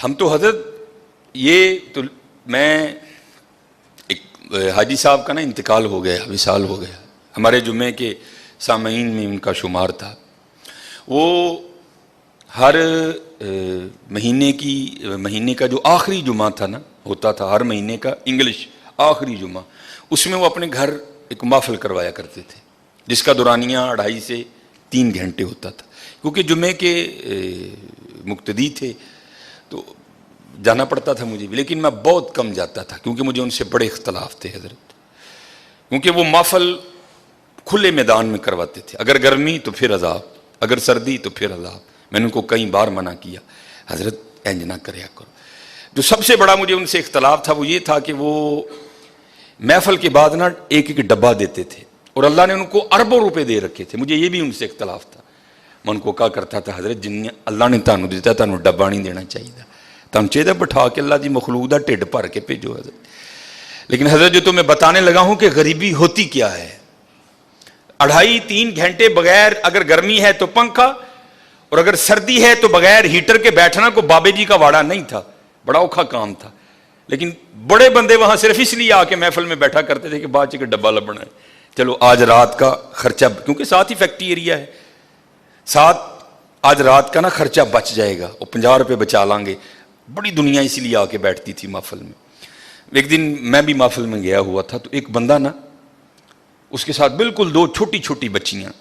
ہم تو حضرت یہ تو میں ایک حاجی صاحب کا نا انتقال ہو گیا، وصال ہو گیا، ہمارے جمعے کے سامعین میں ان کا شمار تھا۔ وہ ہر مہینے کا جو آخری جمعہ تھا نا، ہوتا تھا ہر مہینے کا انگلش آخری جمعہ، اس میں وہ اپنے گھر ایک محفل کروایا کرتے تھے، جس کا دورانیہ 2.5 سے 3 گھنٹے ہوتا تھا۔ کیونکہ جمعے کے مقتدی تھے تو جانا پڑتا تھا مجھے بھی، لیکن میں بہت کم جاتا تھا کیونکہ مجھے ان سے بڑے اختلاف تھے حضرت، کیونکہ وہ محفل کھلے میدان میں کرواتے تھے، اگر گرمی تو پھر عذاب، اگر سردی تو پھر عذاب۔ میں نے ان کو کئی بار منع کیا، حضرت انج نہ کریا کرو۔ جو سب سے بڑا مجھے ان سے اختلاف تھا وہ یہ تھا کہ وہ محفل کے بعد نا ایک ایک ڈبہ دیتے تھے، اور اللہ نے ان کو اربوں روپے دے رکھے تھے، مجھے یہ بھی ان سے اختلاف تھا۔ میں ان کو کہا کرتا تھا حضرت جن اللہ نے تانوں دیتا تانوں ڈبہ نہیں دینا چاہیے، تم چاہیے بٹھا کے اللہ دی مخلوق دا ٹھڈ بھر کے بھیجو حضرت۔ لیکن حضرت جو تو میں بتانے لگا ہوں کہ غریبی ہوتی کیا ہے، 2.5-3 گھنٹے بغیر، اگر گرمی ہے تو پنکھا، اور اگر سردی ہے تو بغیر ہیٹر کے بیٹھنا کو بابے جی کا واڑا نہیں تھا، بڑا اوکھا کام تھا۔ لیکن بڑے بندے وہاں صرف اس لیے آ کے محفل میں بیٹھا کرتے تھے کہ بعد چکے ڈبہ لبنا ہے، چلو آج رات کا خرچہ، کیونکہ ساتھ ہی فیکٹری ایریا ہے، ساتھ آج رات کا نا خرچہ بچ جائے گا، اور 50 روپے بچا لیں گے۔ بڑی دنیا اسی لیے آ کے بیٹھتی تھی محفل میں۔ ایک دن میں بھی محفل میں گیا ہوا تھا تو ایک بندہ نا، اس کے ساتھ بالکل 2 چھوٹی چھوٹی بچیاں،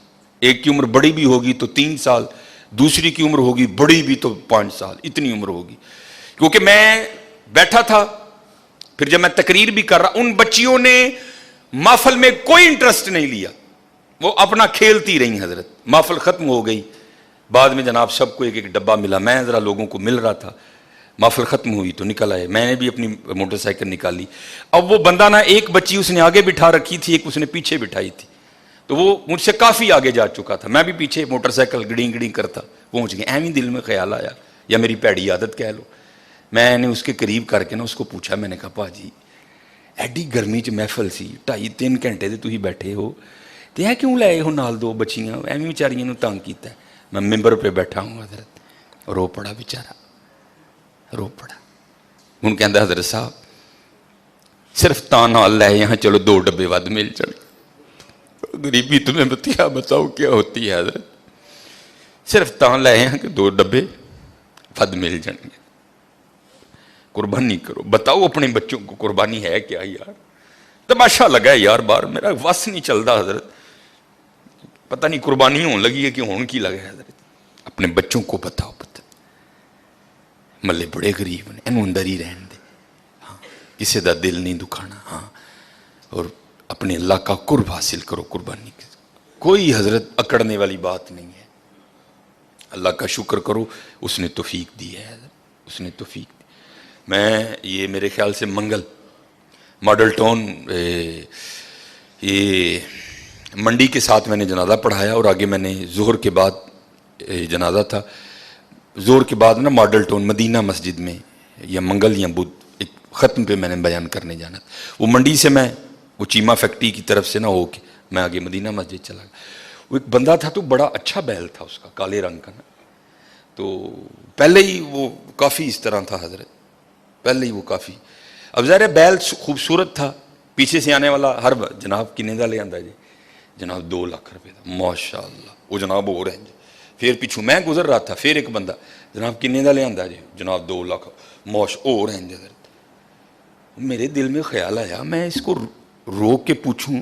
ایک کی عمر بڑی بھی ہوگی تو 3 سال، دوسری کی عمر ہوگی بڑی بھی تو 5 سال، اتنی عمر ہوگی۔ کیونکہ میں بیٹھا تھا، پھر جب میں تقریر بھی کر رہا، ان بچیوں نے محفل میں کوئی انٹرسٹ نہیں لیا، وہ اپنا کھیلتی رہی حضرت۔ محفل ختم ہو گئی، بعد میں جناب سب کو ایک ایک ڈبہ ملا، میں ذرا لوگوں کو مل رہا تھا، محفل ختم ہوئی تو نکل آئے، میں نے بھی اپنی موٹر سائیکل نکالی۔ اب وہ بندہ نا، ایک بچی اس نے آگے بٹھا رکھی تھی، ایک اس نے پیچھے بٹھائی تھی، تو وہ مجھ سے کافی آگے جا چکا تھا، میں بھی پیچھے موٹر سائیکل گڑیں گڑیں کرتا پہنچ گیا۔ ایویں دل میں خیال آیا، یا میری پیڑی عادت کہہ لو، میں نے اس کے قریب کر کے نا اس کو پوچھا، میں نے کہا پا جی ایڈی گرمی چ محفل سی، 2.5-3 گھنٹے تے تسی بیٹھے ہو تے اے کیوں لائے ہو نال 2 بچیاں، ایویں بیچاریاں نوں تنگ کیتا ہے۔ میں ممبر پہ بیٹھا ہوں حضرت، رو پڑا بیچارہ، رو پڑا۔ ان کہندا حضرت صاحب صرف تاں نال لے یہاں، چلو 2 ڈبے ود مل جائیں۔ غریبی تمہیں بتاؤ کیا ہوتی ہے حضرت، صرف تاں لے یہاں کہ 2 ڈبے ود مل جائیں گے۔ قربانی کرو، بتاؤ اپنے بچوں کو قربانی ہے کیا یار؟ تماشا لگا ہے یار باہر، میرا وس نہیں چلتا حضرت، پتہ نہیں قربانی ہون لگی ہے کہ ہون کی لگا ہے حضرت۔ اپنے بچوں کو بتاؤ، پتہ ملے بڑے غریب نے، انہوں اندر ہی رہن دے، ہاں کسی دا دل نہیں دکھانا، ہاں، اور اپنے اللہ کا قرب حاصل کرو قربانی کے۔ کوئی حضرت اکڑنے والی بات نہیں ہے، اللہ کا شکر کرو، اس نے توفیق دی ہے حضرت، اس نے توفیق دی۔ میں یہ میرے خیال سے منگل ماڈل ٹاؤن یہ منڈی کے ساتھ میں نے جنازہ پڑھایا، اور آگے میں نے ظہر کے بعد جنازہ تھا، ظہر کے بعد نا ماڈل ٹاؤن مدینہ مسجد میں یا منگل یا بدھ ایک ختم پہ میں نے بیان کرنے جانا تھا۔ وہ منڈی سے میں وہ چیمہ فیکٹری کی طرف سے نہ ہو کے میں آگے مدینہ مسجد چلا گیا۔ وہ ایک بندہ تھا تو بڑا اچھا بیل تھا اس کا، کالے رنگ کا نا، تو پہلے ہی وہ کافی اس طرح تھا حضرت، پہلے ہی وہ کافی، اب ظاہر ہے بیل خوبصورت تھا، پیچھے سے آنے والا ہر جناب کنے دا لے آندا جی، جناب 2 لاکھ روپے دا، ماشاء اللہ، وہ جناب ہو رہے ہیں۔ پھر پیچھوں میں گزر رہا تھا، پھر ایک بندہ، جناب کنے دا لے آندا جی، جناب 2 لاکھ، ہو رہے ہیں حضرت۔ میرے دل میں خیال آیا، میں اس کو روک کے پوچھوں،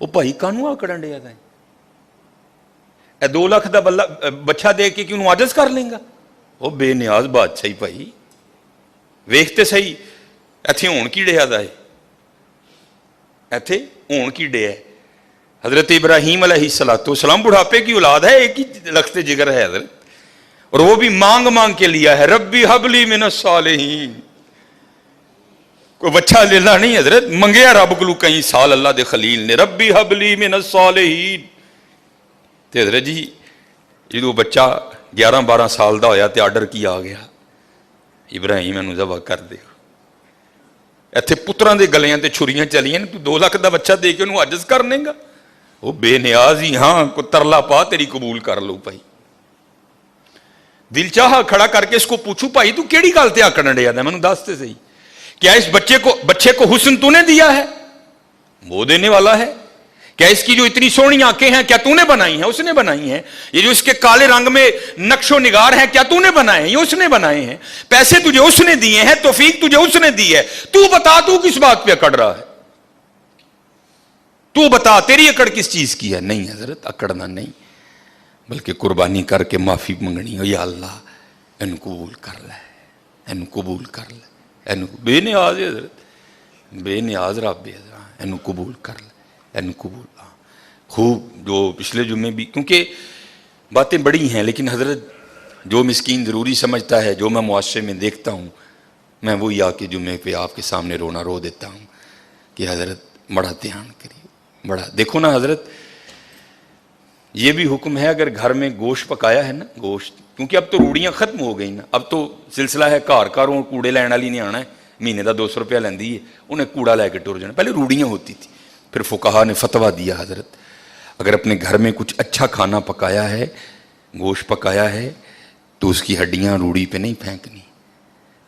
وہ بھائی کانوں آکڑن ڈیا تھا، اے 2 لاکھ دا بچہ دے کے کیوں عاجز کر لیں گا؟ وہ بے نیاز بادشاہی بھائی، ویکھتے صحیح ایتھے ہون کی ڈیا دا ہے، ایتھے ہون کی ڈیا ہے۔ حضرت ابراہیم علیہ السلام بڑھاپے کی اولاد ہے، ایک ہی لخت جگر ہے حضرت، اور وہ بھی مانگ مانگ کے لیا ہے، ربی حب لی من الصالحین، کوئی بچہ لینا نہیں حضرت، منگیا رب کو کئی سال اللہ دے خلیل نے، ربی حب لی من الصالحین۔ تے حضرت جی جدو بچہ 11-12 سال دا ہویا تے آرڈر کیا آ گیا، ابراہیم انہوں ذبح کر دے۔ ایتھے پتراں دے گلیاں تے چھریاں چلیاں، تو 2 لاکھ دا بچہ دے کے انہوں عاجز کر لیں گا؟ وہ بے نیاز ہی، ہاں کو ترلا پا تیری قبول کر لو بھائی۔ दिल चाहा खड़ा करके इसको पूछूं, भाई तू केड़ी गल ते आकड़न डिया दा, मैनूं दस ते सही, क्या इस बच्चे को हुस्न तूने दिया है? वो देने वाला है। क्या इसकी जो इतनी सोहनी आंखें हैं क्या तूने बनाई हैं? उसने बनाई हैं। ये जो इसके काले रंग में नक्शो निगार हैं क्या तूने बनाए हैं? ये उसने बनाए हैं। पैसे तुझे उसने दिए हैं, तौफीक तुझे उसने दी है। तू बता, तू किस बात पे अकड़ रहा है? तू बता, तेरी अकड़ किस चीज की है? नहीं हजरत, अकड़ना नहीं, बल्कि कुर्बानी करके माफी मंगनी हो, या अल्लाह इन कबूल कर ले, इन कबूल कर ले, इन बेनियाज है हजरत, बेनियाज रब है, इन कबूल कर ले, इन कबूल। खूब जो पिछले जुम्मे भी, क्योंकि बातें बड़ी हैं, लेकिन हजरत जो मिस्कीन ज़रूरी समझता है, जो मैं मुआशरे में देखता हूँ, मैं वही आके जुम्मे पे आपके सामने रोना रो देता हूँ कि हजरत बड़ा ध्यान करिए, बड़ा देखो ना हजरत। ये भी हुक्म है, अगर घर में गोश्त पकाया है ना, गोश्त, क्योंकि अब तो रूड़ियाँ खत्म हो गई ना, अब तो सिलसिला है घर घरों कूड़े लैन वाली नहीं आना है, महीने का 200 रुपया लेंदी है, उन्हें कूड़ा लैके टुर जाना। पहले रूड़ियाँ होती थी, फिर फुकाहा ने फतवा दिया हजरत अगर अपने घर में कुछ अच्छा खाना पकाया है, गोश्त पकाया है, तो उसकी हड्डियाँ रूड़ी पे नहीं फेंकनी,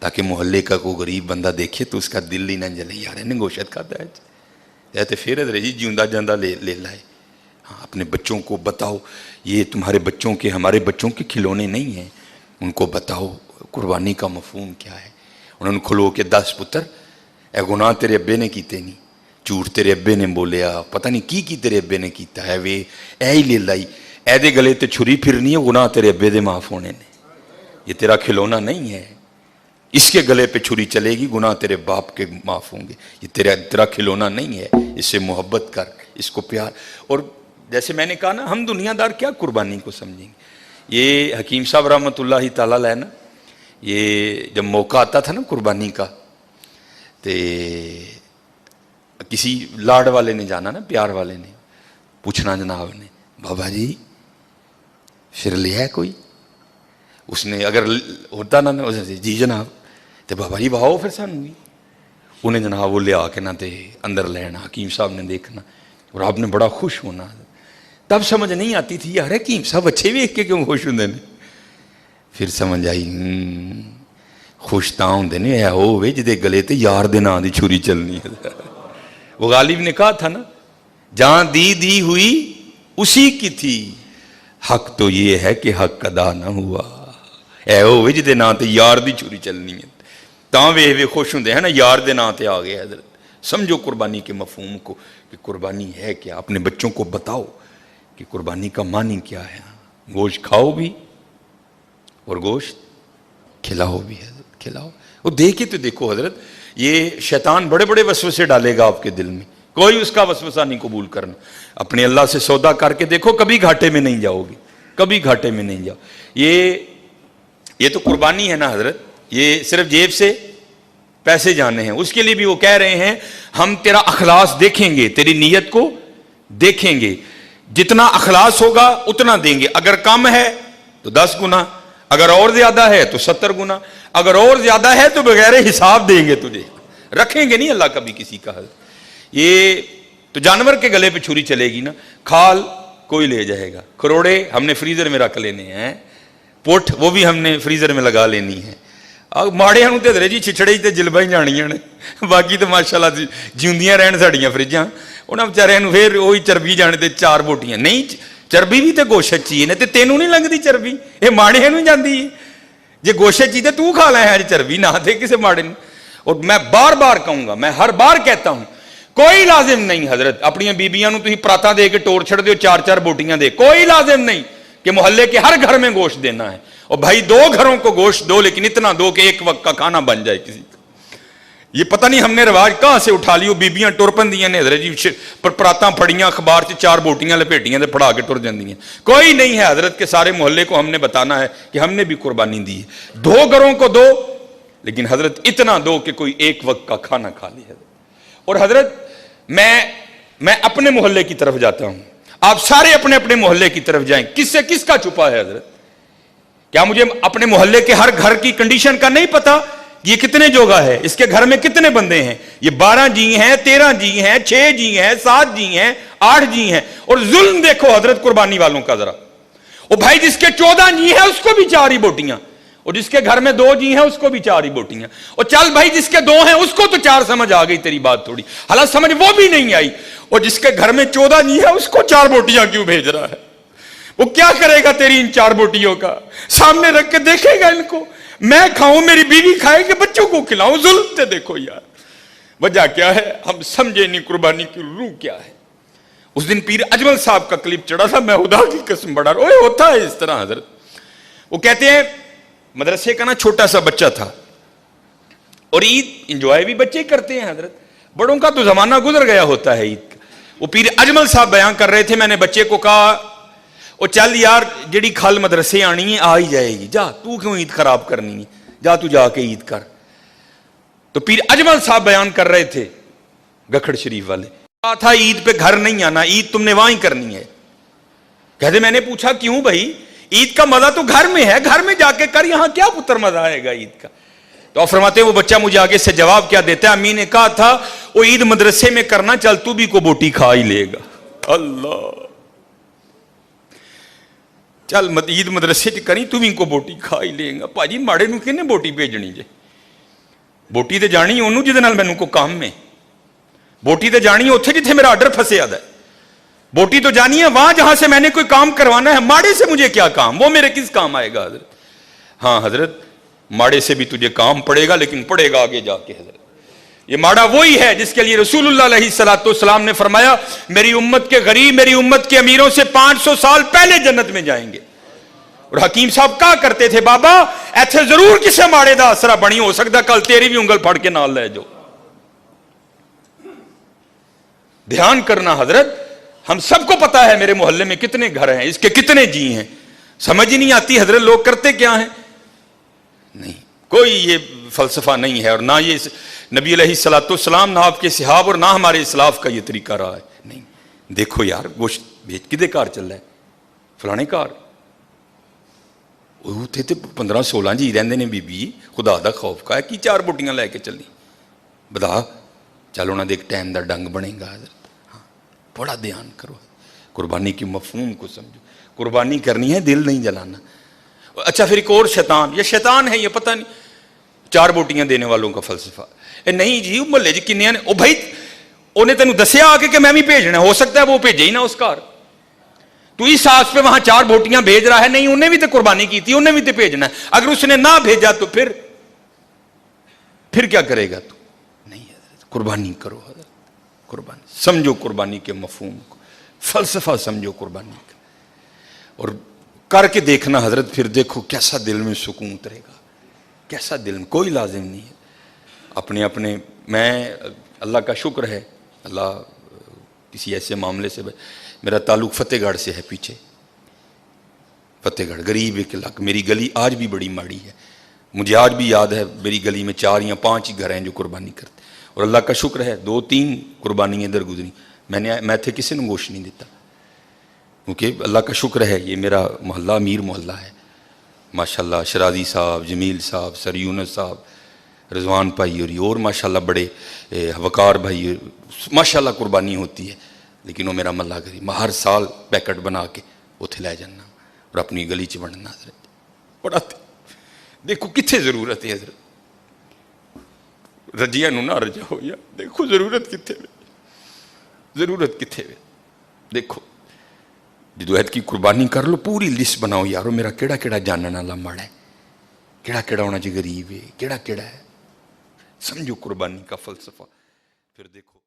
ताकि मोहल्ले का कोई गरीब बंदा देखे तो उसका दिल ही ना जले, यार इन्हें गोश्त खाता है, या तो फिर हजरत जी जिंदा जांदा ले लाए। हाँ, अपने बच्चों को बताओ, ये तुम्हारे बच्चों के, हमारे बच्चों के खिलौने नहीं हैं, उनको बताओ कुर्बानी का मफहूम क्या है। उन्होंने खुलो के 10 पुत्र, ए गुनाह तेरे अब्बे ने कीते नहीं, झूठ तेरे अब्बे ने बोलिया, पता नहीं की तेरे अब्बे ने कीता है, वे ऐ ही ले लाई, ऐदे गले ते छुरी फिरनी है, गुनाह तेरे अब्बे दे माफ होने ने, ये तेरा खिलौना नहीं है, इसके गले पे छुरी चलेगी, गुनाह तेरे बाप के माफ होंगे, ये तेरा खिलौना नहीं है, इससे मोहब्बत कर, इसको प्यार। और जैसे मैंने कहा ना, हम दुनियादार क्या कुर्बानी को समझेंगे। ये हकीम साहब रहमतुल्लाह ताला अलैह ना, ये जब मौका आता था ना कुर्बानी का, तो किसी लाड वाले ने जाना ना, प्यार वाले ने पूछना जनाब ने, बाबा जी फिर लिया है कोई? उसने अगर होता ना उसने जी जनाब, तो बाबा जी वाहो फिर सानू भी, उन्हें जनाब वो लिया के ना ते अंदर लेना, हकीम साहब ने देखना और आपने बड़ा खुश होना। तब समझ नहीं आती थी यार हकीम साहब अच्छे वेख के क्यों खुश होंगे ने, फिर समझ आई खुश तां होंदे ने ऐ होवे जिहदे गले ते यार दे नां दी छुरी चलनी है। वो गालिब ने कहा था ना, जहां दी हुई उसी की थी, हक तो ये है कि हक अदा ना हुआ, ऐ होवे जिहदे नां ते यार दी छुरी चलनी है, तां वे खुश होंदे हैं ना, यार दे नां ते आ गए हजरत। समझो कुर्बानी के मफहूम को कि कुर्बानी है क्या, अपने बच्चों को बताओ कि कुर्बानी का मानी क्या है। गोश्त खाओ भी और गोश्त खिलाओ भी हजरत, खिलाओ। वो देखे तो देखो हजरत, ये शैतान बड़े बड़े वसवसे डालेगा आपके दिल में, कोई उसका वसवसा नहीं कबूल करना। अपने अल्लाह से सौदा करके देखो, कभी घाटे में नहीं जाओगे, कभी घाटे में नहीं जाओ। ये तो कुर्बानी है ना हजरत, ये सिर्फ जेब से पैसे जाने हैं, उसके लिए भी वो कह रहे हैं हम तेरा अखलास देखेंगे, तेरी नीयत को देखेंगे, जितना अखलास होगा उतना देंगे, अगर कम है तो 10 गुना, अगर और ज्यादा है तो 70 गुना, अगर और ज्यादा है तो बगैर हिसाब देंगे तुझे, रखेंगे नहीं अल्लाह कभी किसी का। ये तो जानवर के गले पे छुरी चलेगी ना, खाल कोई ले जाएगा, खरोड़े हमने फ्रीजर में रख लेने हैं, पुठ वो भी हमने फ्रीजर में लगा लेनी है, माड़िया ते जी छिछड़े ते जिलबा ही जानिया ने, बाकी तो माशाअल्लाह जिंदियां रहन साड़ियां फ्रिजां, उन्होंने बेचारियां फिर वही चरबी जाने ते 4 बोटियां नहीं, चरबी भी तो गोशत ची ने, तेनों नहीं लगती चरबी, ये माड़े नूं जाती है, जे गोशत ची तो तू खा लै अज चरबी ना थे किसी माड़े नूं। और मैं बार बार कहूंगा, मैं हर बार कहता हूं, कोई लाजिम नहीं हजरत अपनी बीबियां नूं तुसीं परातां दे के टोर छड़ दो, 4-4 बोटियां दे, कोई लाजिम नहीं कि मोहल्ले के हर घर में गोश्त देना है। और भाई 2 घरों को गोश्त दो, लेकिन इतना दो कि एक वक्त का खाना बन जाए किसी का। ये पता नहीं हमने रिवाज कहां से उठा लियो, बीबियां टुर पंदियां ने हजरत जी, पर परातां फड़ियां अखबार से 4 बोटियां लपेटियां ते फड़ा के टुर जांदियां। कोई नहीं है हजरत के सारे मोहल्ले को हमने बताना है कि हमने भी कुर्बानी दी है। 2 घरों को दो, लेकिन हजरत इतना दो कि कोई एक वक्त का खाना खा ले। और हजरत मैं अपने मोहल्ले की तरफ जाता हूं, आप सारे अपने अपने मोहल्ले की तरफ जाएं, किससे किसका छुपा है हजरत? क्या मुझे अपने मोहल्ले के हर घर की कंडीशन का नहीं पता? ये कितने जोगा है, इसके घर में कितने बंदे हैं, ये 12 जी हैं, 13 जी हैं, 6 जी हैं, 7 जी हैं, 8 जी हैं। और जुल्म देखो हजरत कुर्बानी वालों का जरा, वो भाई जिसके 14 जी हैं उसको भी 4 ही बोटियां, और जिसके घर में 2 जी हैं उसको भी 4 ही बोटियां, और चल भाई जिसके 2 हैं उसको तो 4 समझ आ गई तेरी बात थोड़ी, हालांकि समझ वो भी नहीं आई, और जिसके घर में 14 जी है उसको 4 बोटियां क्यों भेज रहा है? वो क्या करेगा तेरी इन 4 बोटियों का? सामने रख के देखेगा इनको, मैं खाऊं, मेरी बीवी खाए कि बच्चों को खिलाऊं? जुल्म से देखो यार, वजह क्या है हम समझे नहीं, कुर्बानी की रूह क्या है। उस दिन पीर अजमल साहब का क्लिप चढ़ा था, मैं खुदा की कसम बड़ा ओए होता है इस तरह हजरत। वो कहते हैं मदरसे का ना छोटा सा बच्चा था, और ईद इंजॉय भी बच्चे करते हैं हजरत, बड़ों का तो जमाना गुजर गया होता है ईद का। वो पीर अजमल साहब बयान कर रहे थे, मैंने बच्चे को कहा ओ चल यार जेड़ी खल मदरसे आनी है आ ही जाएगी, जा तू क्यों ईद खराब करनी है, जा तू जाके ईद कर। तो पीर अजमल साहब बयान कर रहे थे गखड़ शरीफ वाले, कहा था ईद पे घर नहीं आना, ईद तुमने वहां ही करनी है। कहते मैंने पूछा क्यों भाई, ईद का मजा तो घर में है, घर में जाके कर, यहां क्या पुत्र मजा आएगा ईद का? तो फरमाते वो बच्चा मुझे आगे से जवाब क्या देता है, अम्मी ने कहा था वो ईद मदरसे में करना, चल तू भी को बोटी खा ही लेगा। अल्लाह, चल ईद मदरसे च करी तू भी को बोटी खा ही लेगा। भाजी माड़े नूं किहने बोटी भेजनी जे? बोटी तो जानी ओनू जिहदे नाल मैनूं कोई काम है, बोटी तो जानी है उत्थे जिथे मेरा आर्डर फंसिया दा, बोटी तो जानी है वहां जहां से मैंने कोई काम करवाना है। माड़े से मुझे क्या काम, वो मेरे किस काम आएगा हजरत? हाँ हजरत, माड़े से भी तुझे काम पड़ेगा, लेकिन पड़ेगा आगे जाके हजरत। ये माड़ा वही है जिसके लिए रसूलुल्लाह अलैहिस्सलाम ने फरमाया मेरी उम्मत के गरीब मेरी उम्मत के अमीरों से 500 साल पहले जन्नत में जाएंगे। और हकीम साहब कहा करते थे बाबा ऐसे जरूर किसी माड़े का असरा बनी, हो सकता कल तेरी भी उंगल फड़ के नाल ले जाओ। ध्यान करना हजरत, हम सबको पता है मेरे मोहल्ले में कितने घर हैं, इसके कितने जी हैं, समझ ही नहीं आती हजरत लोग करते क्या हैं। नहीं, कोई ये फलसफा नहीं है, और ना ये नबी अलैहिस्सलाम ना आपके सहाब और ना हमारे इस्लाफ का ये तरीका रहा है। नहीं, देखो यार गोश्त भेज किदे घर चल रहा है, फलाने घर, उत्थे तो 15-16 जी रहंदे ने बीबी, खुदा दा खौफ का है कि 4 बोटियां लैके चली, बता चल उन्होंने एक टाइम का डंग बनेगा। हाँ, बड़ा ध्यान करो, कुर्बानी की मफहूम को समझो, कुर्बानी करनी है दिल नहीं जलाना। अच्छा फिर एक और शैतान, ये शैतान है ये पता नहीं, 4 बोटियां देने वालों का फलसफा नहीं जी, मुहल्ले च किन्नियां ने, ओ भाई उन्हें तेन दसिया आके कि मैं भी भेजना, हो सकता है वो भेजे ही ना उस घर, तू इस आस पे वहां 4 बोटियां भेज रहा है, नहीं उन्हें भी तो कुर्बानी की थी, उन्हें भी तो भेजना है, अगर उसने ना भेजा तो फिर क्या करेगा तू? नहीं कुर्बानी करो हजरत, कुर्बानी समझो, कुर्बानी के मफहूम को, फलसफा समझो कुर्बानी का, और करके देखना हजरत, फिर देखो कैसा दिल में सुकून उतरेगा, कैसा दिल में, कोई लाजिम नहीं है अपने अपने। मैं अल्लाह का शुक्र है, अल्लाह किसी ऐसे मामले से, मेरा ताल्लुक फतेहगढ़ से है, पीछे फतेहगढ़ गरीब एक इलाका, मेरी गली आज भी बड़ी माड़ी है, मुझे आज भी याद है मेरी गली में 4 या 5 ही घर हैं जो कुर्बानी करते, और अल्लाह का शुक्र है 2-3 कुर्बानियाँ इधर गुजरी, मैं थे किसी ने गोश्त नहीं देता, क्योंकि अल्लाह का शुक्र है ये मेरा मोहल्ला अमीर मोहल्ला है माशाल्लाह। शराजी साहब, जमील साहब, सर यूनुस साहब, रिजवान भाई और माशाल्लाह बड़े वकार भाई, माशाल्लाह कुर्बानी होती है, लेकिन वो मेरा मल्ला गरीब, मैं हर साल पैकेट बना के उत्थे लै जाना और अपनी गली च बनना हजरत, बड़ा देखो कितने जरूरत है हजरत, रजिया ना रजाओ यार, देखो जरूरत कितने वे, जरूरत कितने वे, देखो जो ऐत की कुर्बानी कर लो, पूरी लिस्ट बनाओ यारो, मेरा केड़ा केड़ा जानने वाला माड़ा है, केड़ा केड़ा होना चाहिए गरीब है, केड़ा केड़ा है, समझो कुर्बानी का फलसफा, फिर देखो।